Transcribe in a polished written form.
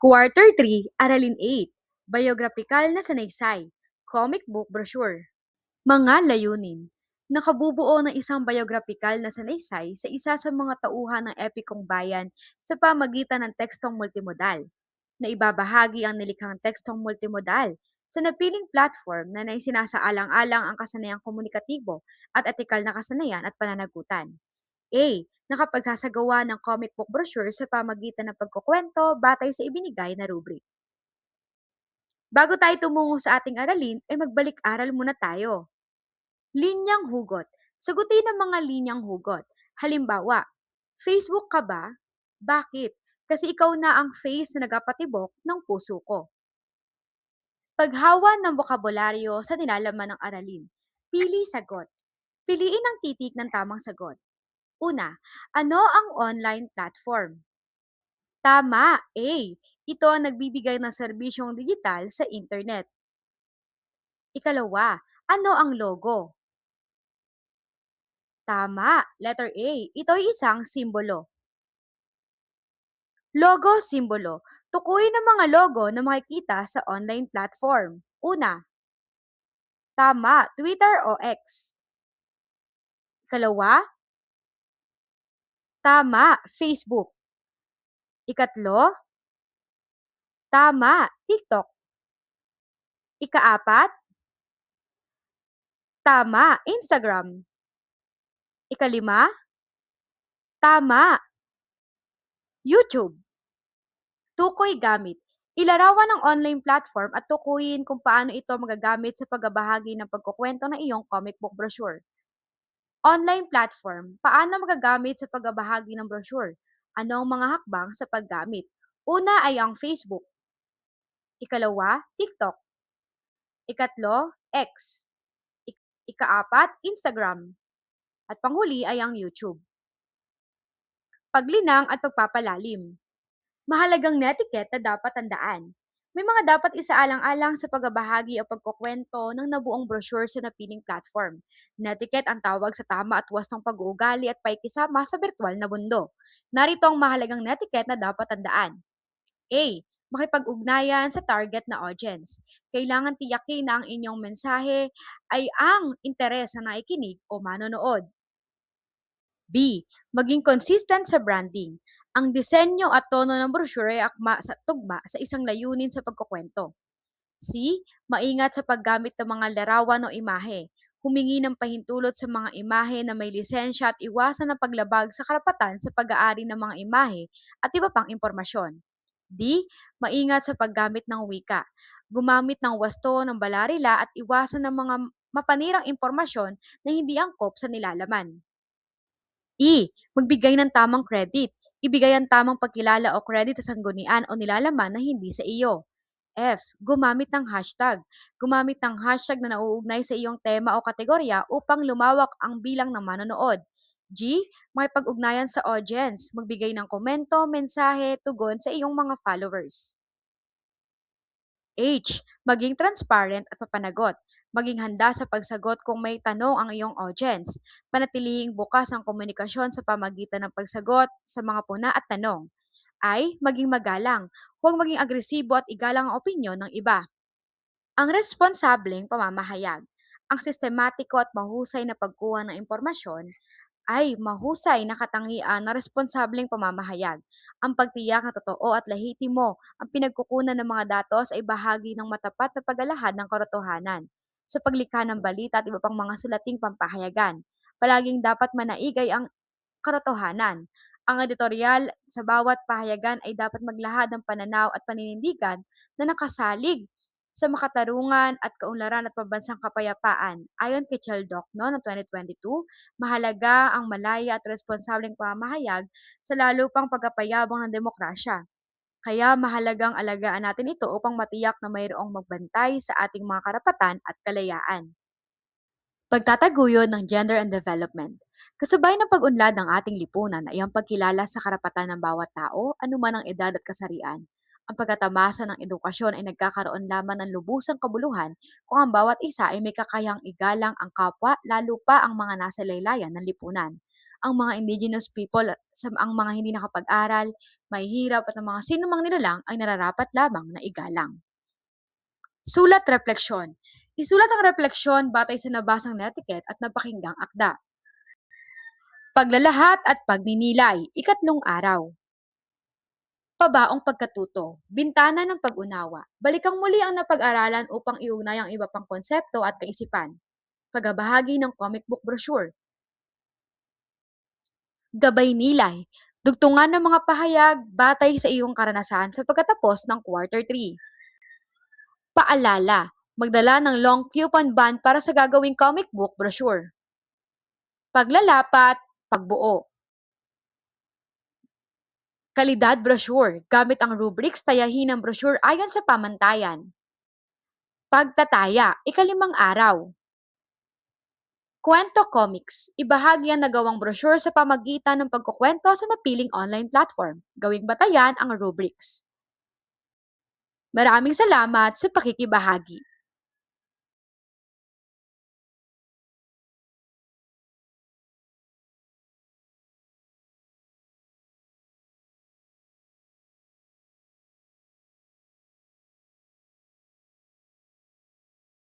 Quarter 3, Aralin 8, Biographical na Sanaysay, Comic Book Brochure. Mga layunin. Nakabubuo ng isang biographical na sanaysay sa isa sa mga tauhan ng epikong bayan sa pamagitan ng tekstong multimodal. Naibabahagi ang nilikhang tekstong multimodal sa napiling platform na naisinasaalang-alang ang kasanayang komunikatibo at etikal na kasanayan at pananagutan. A. Nakapagsasagawa ng comic book brochure sa pamagitan ng pagkukwento batay sa ibinigay na rubric. Bago tayo tumungo sa ating aralin, ay magbalik-aral muna tayo. Linyang hugot. Sagutin ang mga linyang hugot. Halimbawa, Facebook ka ba? Bakit? Kasi ikaw na ang face na nagapatibok ng puso ko. Paghawa ng bokabularyo sa nilalaman ng aralin. Pili sagot. Piliin ang titik ng tamang sagot. Una, ano ang online platform? Tama, A. Ito ang nagbibigay ng serbisyong digital sa internet. Ikalawa, ano ang logo? Tama, letter A. Ito ay isang simbolo. Logo, simbolo. Tukuyin ang mga logo na makikita sa online platform. Una, tama, Twitter o X. Ikalawa, tama, Facebook. Ikatlo, tama, TikTok. Ikaapat, tama, Instagram. Ikalima, tama, YouTube. Tukoy gamit. Ilarawan ng online platform at tukuyin kung paano ito magagamit sa pagbabahagi ng pagkukwento ng iyong comic book brochure. Online platform. Paano magagamit sa pagbabahagi ng brochure? Ano ang mga hakbang sa paggamit? Una ay ang Facebook. Ikalawa, TikTok. Ikatlo, X. Ikaapat, Instagram. At panghuli ay ang YouTube. Paglinang at pagpapalalim. Mahalagang netiquette na dapat tandaan. May mga dapat isaalang-alang sa pagbabahagi o pagkukwento ng nabuong brochure sa napiling platform. Netiquette ang tawag sa tama at wastong pag-uugali at paikisama sa virtual na mundo. Narito ang mahalagang netiquette na dapat tandaan. A. Makipag-ugnayan sa target na audience. Kailangan tiyakin na ang inyong mensahe ay ang interes na nakikinig o manonood. B. Maging consistent sa branding. Ang disenyo at tono ng brochure ay akma sa tugma sa isang layunin sa pagkukwento. C. Maingat sa paggamit ng mga larawan o imahe. Humingi ng pahintulot sa mga imahe na may lisensya at iwasan ang paglabag sa karapatan sa pag-aari ng mga imahe at iba pang impormasyon. D. Maingat sa paggamit ng wika. Gumamit ng wasto ng balarila at iwasan ng mga mapanirang impormasyon na hindi angkop sa nilalaman. E. Magbigay ng tamang credit. Ibigay ang tamang pagkilala o credit sa sanggunian o nilalaman na hindi sa iyo. F. Gumamit ng hashtag. Gumamit ng hashtag na nauugnay sa iyong tema o kategorya upang lumawak ang bilang ng manonood. G. Makipag-ugnayan sa audience. Magbigay ng komento, mensahe, tugon sa iyong mga followers. H. Maging transparent at papanagot. Maging handa sa pagsagot kung may tanong ang iyong audience. Panatilihing bukas ang komunikasyon sa pamagitan ng pagsagot sa mga puna at tanong. I. Maging magalang. Huwag maging agresibo at igalang ang opinyon ng iba. Ang responsableng pamamahayag. Ang sistematiko at mahusay na pagkuha ng impormasyon ay mahusay na katangian na responsableng pamamahayag. Ang pagtiyak na totoo at lahitimo ang pinagkukunan ng mga datos ay bahagi ng matapat na paglalahad ng katotohanan. Sa paglikha ng balita at iba pang mga sulating pampahayagan, palaging dapat manaigay ang katotohanan. Ang editorial sa bawat pahayagan ay dapat maglahad ng pananaw at paninindigan na nakasalig sa makatarungan at kaunlaran at pambansang kapayapaan. Ayon kay Chaldocno ng 2022, mahalaga ang malaya at responsableng pamamahayag sa lalo pang pagpapayabong ng demokrasya. Kaya mahalagang alagaan natin ito upang matiyak na mayroong magbantay sa ating mga karapatan at kalayaan. Pagtataguyod ng gender and development. Kasabay ng pag-unlad ng ating lipunan ay ang pagkilala sa karapatan ng bawat tao, anuman ang edad at kasarian. Ang pagkatamasa ng edukasyon ay nagkakaroon lamang ng lubusang kabuluhan kung ang bawat isa ay may kakayang igalang ang kapwa, lalo pa ang mga nasa laylayan ng lipunan. ang mga indigenous people at ang mga hindi nakapag-aral, mahihirap at ang mga sinumang nilalang ay nararapat lamang na igalang. Sulat refleksyon. Isulat ang refleksyon batay sa nabasang netiquette at napakinggang akda. Paglalahat at pagninilay, ikatlong araw. Pabaong pagkatuto, bintana ng pag-unawa. Balikang muli ang napag-aralan upang iugnay ang iba pang konsepto at kaisipan. Pagbabahagi ng comic book brochure. Gabay nilay, dugtungan ng mga pahayag batay sa iyong karanasan sa pagkatapos ng quarter 3. Paalala, magdala ng long coupon band para sa gagawing comic book brochure. Paglalapat, pagbuo. Kalidad brochure, gamit ang rubrics tayahin ng brochure ayon sa pamantayan. Pagtataya, ikalimang araw. Kwento Comics, ibahagi ang nagawang brochure sa pamagitan ng pagkukwento sa napiling online platform. Gawing batayan ang rubrics. Maraming salamat sa pakikibahagi.